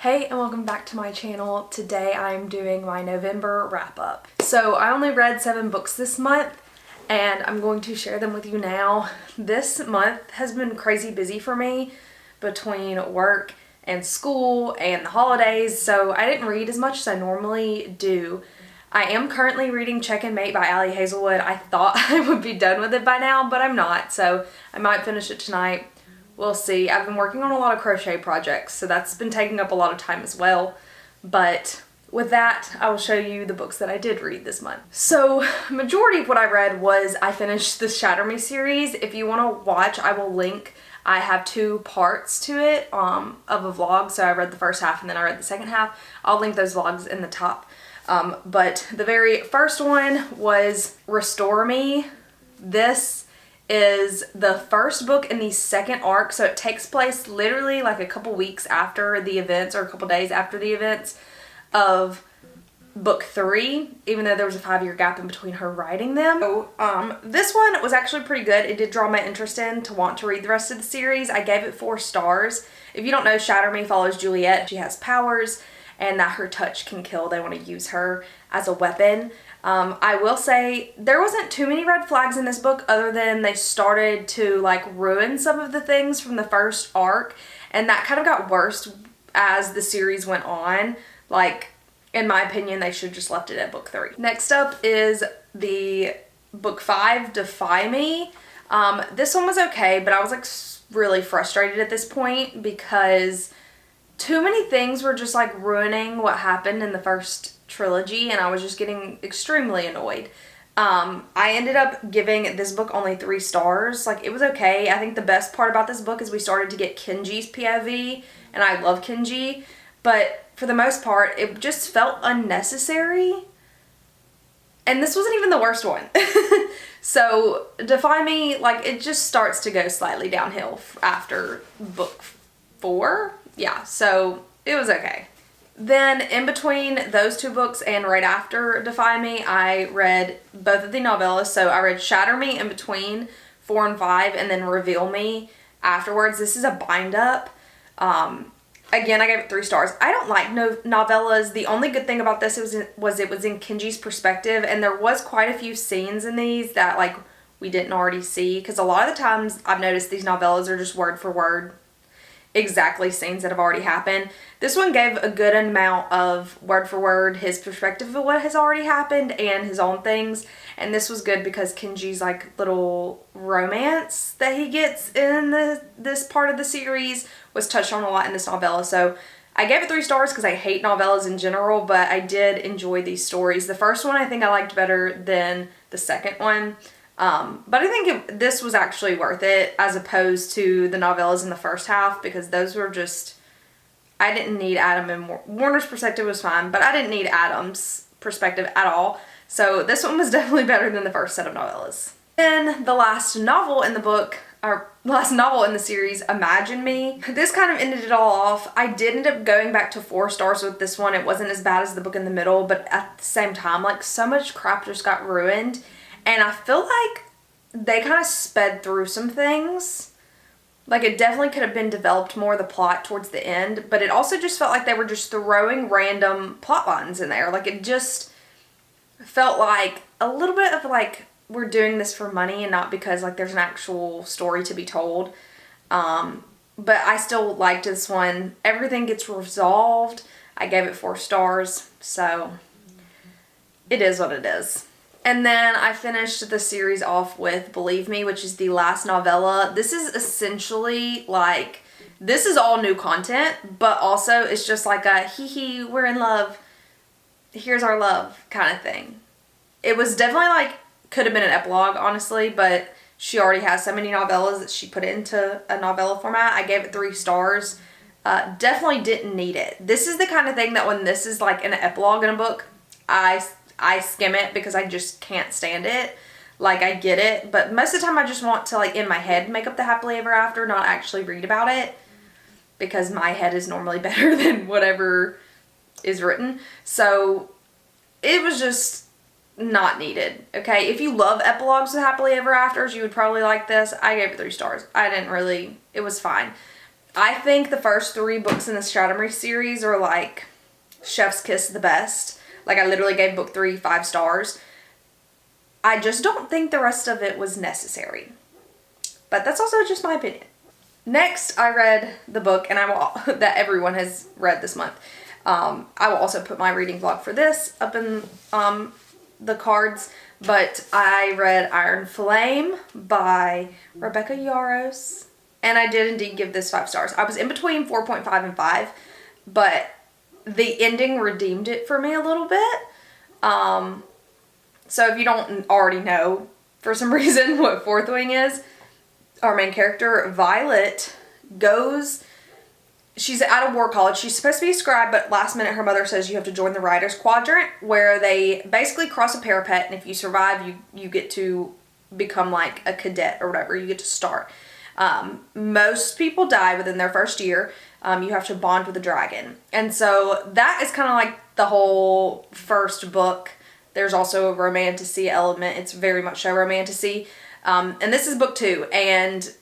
Hey and welcome back to my channel. Today I'm doing my November wrap up. So I only read 7 books this month and I'm going to share them with you now. This month has been crazy busy for me between work and school and the holidays, so I didn't read as much as I normally do. I am currently reading Check and Mate by Ali Hazelwood. I thought I would be done with it by now, but I'm not, so I might finish it tonight. We'll see. I've been working on a lot of crochet projects, so that's been taking up a lot of time as well. But with that, I will show you the books that I did read this month. So, majority of what I read was I finished the Shatter Me series. If you want to watch, I will link. I have 2 parts to it of a vlog, so I read the first half and then I read the second half. I'll link those vlogs in the top. But the very first one was Restore Me. This is the first book in the second arc, so it takes place literally like a couple weeks after the events, or a couple days after the events of book 3, even though there was a 5-year gap in between her writing them. So, this one was actually pretty good. It did draw my interest in to want to read the rest of the series. I gave it 4 stars. If you don't know, Shatter Me follows Juliet. She has powers and that her touch can kill. They want to use her as a weapon. I will say there wasn't too many red flags in this book, other than they started to like ruin some of the things from the first arc, and that kind of got worse as the series went on. Like, in my opinion, they should have just left it at book 3. Next up is the book 5, Defy Me. This one was okay, but I was like really frustrated at this point because too many things were just like ruining what happened in the first trilogy, and I was just getting extremely annoyed. I ended up giving this book only 3 stars. Like, it was okay. I think the best part about this book is we started to get Kenji's POV, and I love Kenji, but for the most part, it just felt unnecessary. And this wasn't even the worst one. So, Defy Me, like, it just starts to go slightly downhill after book 4. Yeah, so it was okay. Then in between those 2 books and right after Defy Me, I read both of the novellas. So I read Shatter Me in between 4 and 5, and then Reveal Me afterwards. This is a bind up. Again, I gave it 3 stars. I don't like novellas. The only good thing about this was it was in Kenji's perspective, and there was quite a few scenes in these that like we didn't already see, because a lot of the times I've noticed these novellas are just word for word exactly scenes that have already happened. This one gave a good amount of word for word his perspective of what has already happened and his own things, and this was good because Kenji's like little romance that he gets in this part of the series was touched on a lot in this novella. So I gave it 3 stars because I hate novellas in general, but I did enjoy these stories. The first one I think I liked better than the second one. But I think this was actually worth it as opposed to the novellas in the first half, because those were just, I didn't need Adam, and Warner's perspective was fine, but I didn't need Adam's perspective at all. So this one was definitely better than the first set of novellas. Then the last novel in the book, or last novel in the series, Imagine Me. This kind of ended it all off. I did end up going back to 4 stars with this one. It wasn't as bad as the book in the middle, but at the same time, like, so much crap just got ruined. And I feel like they kind of sped through some things. Like, it definitely could have been developed more, the plot towards the end, but it also just felt like they were just throwing random plot lines in there. Like, it just felt like a little bit of like, we're doing this for money and not because like there's an actual story to be told. But I still liked this one. Everything gets resolved. I gave it 4 stars, so it is what it is. And then I finished the series off with Believe Me, which is the last novella. This is essentially like, this is all new content, but also it's just like a hee, we're in love, here's our love kind of thing. It was definitely like, could have been an epilogue, honestly, but she already has so many novellas that she put it into a novella format. I gave it 3 stars. Definitely didn't need it. This is the kind of thing that when this is like an epilogue in a book, I skim it because I just can't stand it. Like, I get it, but most of the time I just want to, like, in my head make up the happily ever after, not actually read about it, because my head is normally better than whatever is written. So it was just not needed. Okay, if you love epilogues with happily ever afters, you would probably like this. I gave it 3 stars. I didn't really, it was fine. I think the first 3 books in the Stratemery series are like chef's kiss the best. Like, I literally gave book 3 5 stars. I just don't think the rest of it was necessary. But that's also just my opinion. Next, I read the book, and that everyone has read this month. I will also put my reading vlog for this up in the cards. But I read Iron Flame by Rebecca Yarros. And I did indeed give this 5 stars. I was in between 4.5 and 5. But the ending redeemed it for me a little bit. So if you don't already know, for some reason, what Fourth Wing is, our main character, Violet, she's at a war college. She's supposed to be a scribe, but last minute her mother says you have to join the Writers Quadrant, where they basically cross a parapet, and if you survive, you get to become like a cadet or whatever. You get to start. Most people die within their first year. You have to bond with a dragon. And so that is kind of like the whole first book. There's also a romantasy element. It's very much so romantasy. And this is book 2. And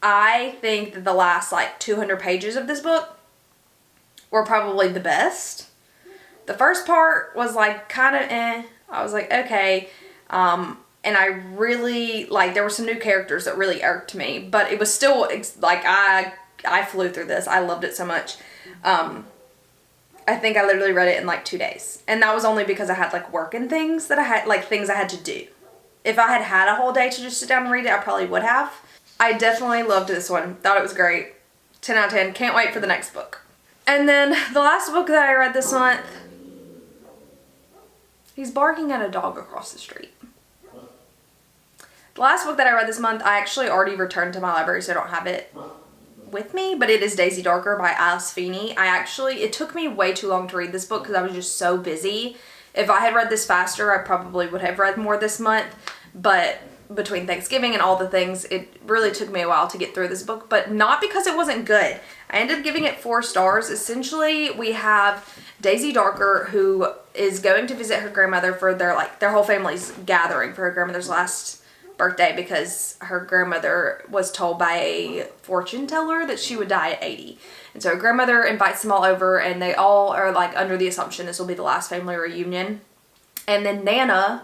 I think that the last like 200 pages of this book were probably the best. The first part was like kind of I was like, okay. And I really, like, there were some new characters that really irked me. But it was still, like, I flew through this. I loved it so much. I think I literally read it in like 2 days. And that was only because I had like work and things that I had, like things I had to do. If I had had a whole day to just sit down and read it, I probably would have. I definitely loved this one. Thought it was great. 10 out of 10. Can't wait for the next book. And then the last book that I read this month, he's barking at a dog across the street. The last book that I read this month, I actually already returned to my library, so I don't have it with me, but it is Daisy Darker by Alice Feeney. It took me way too long to read this book because I was just so busy. If I had read this faster, I probably would have read more this month, but between Thanksgiving and all the things, it really took me a while to get through this book, but not because it wasn't good. I ended up giving it 4 stars. Essentially, we have Daisy Darker, who is going to visit her grandmother for their whole family's gathering for her grandmother's last birthday, because her grandmother was told by a fortune teller that she would die at 80. And so her grandmother invites them all over, and they all are like under the assumption this will be the last family reunion. And then Nana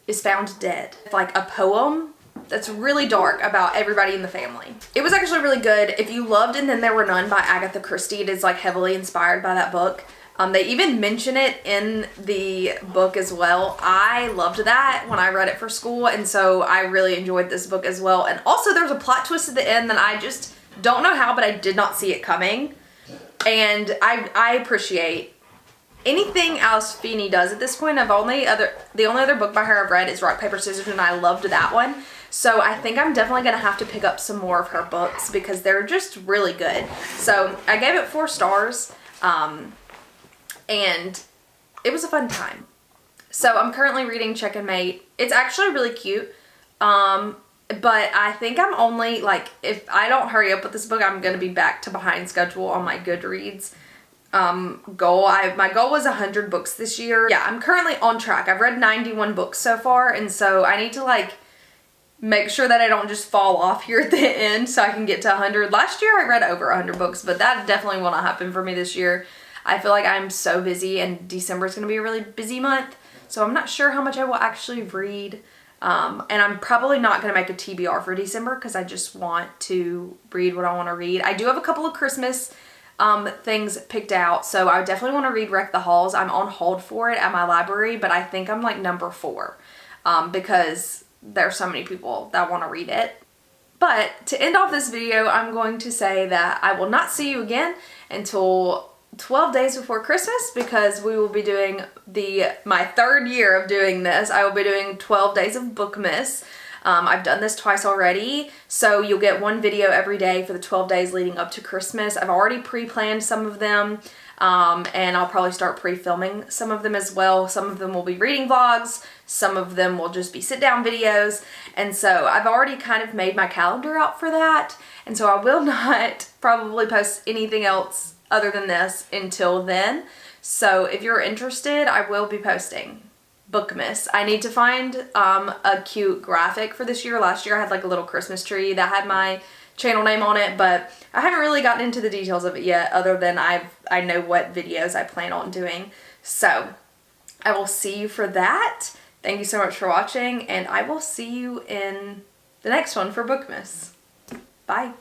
is found dead. Like a poem that's really dark about everybody in the family. It was actually really good. If you loved And Then There Were None by Agatha Christie, it is like heavily inspired by that book. They even mention it in the book as well. I loved that when I read it for school, and so I really enjoyed this book as well. And also there's a plot twist at the end that I just don't know how, but I did not see it coming. And I appreciate anything Alice Feeney does at this point. The only other book by her I've read is Rock, Paper, Scissors, and I loved that one. So I think I'm definitely going to have to pick up some more of her books because they're just really good. So I gave it 4 stars. And it was a fun time. So I'm currently reading Check and Mate. It's actually really cute. But I think I'm only, like, if I don't hurry up with this book, I'm going to be back to behind schedule on my Goodreads goal. My goal was 100 books this year. Yeah, I'm currently on track. I've read 91 books so far, and so I need to, like, make sure that I don't just fall off here at the end so I can get to 100. Last year I read over 100 books, but that definitely will not happen for me this year. I feel like I'm so busy, and December is going to be a really busy month, so I'm not sure how much I will actually read. And I'm probably not going to make a TBR for December because I just want to read what I want to read. I do have a couple of Christmas things picked out, so I definitely want to read Wreck the Halls. I'm on hold for it at my library, but I think I'm like number 4 because there's so many people that want to read it. But to end off this video, I'm going to say that I will not see you again until 12 days before Christmas, because we will be doing my 3rd year of doing this. I will be doing 12 days of Bookmas. I've done this twice already, so you'll get 1 video every day for the 12 days leading up to Christmas. I've already pre-planned some of them, and I'll probably start pre-filming some of them as well. Some of them will be reading vlogs, some of them will just be sit-down videos, and so I've already kind of made my calendar out for that, and so I will not probably post anything else other than this until then. So if you're interested, I will be posting Bookmas. I need to find a cute graphic for this year. Last year I had like a little Christmas tree that had my channel name on it, but I haven't really gotten into the details of it yet, other than I know what videos I plan on doing. So I will see you for that. Thank you so much for watching, and I will see you in the next one for Bookmas. Bye.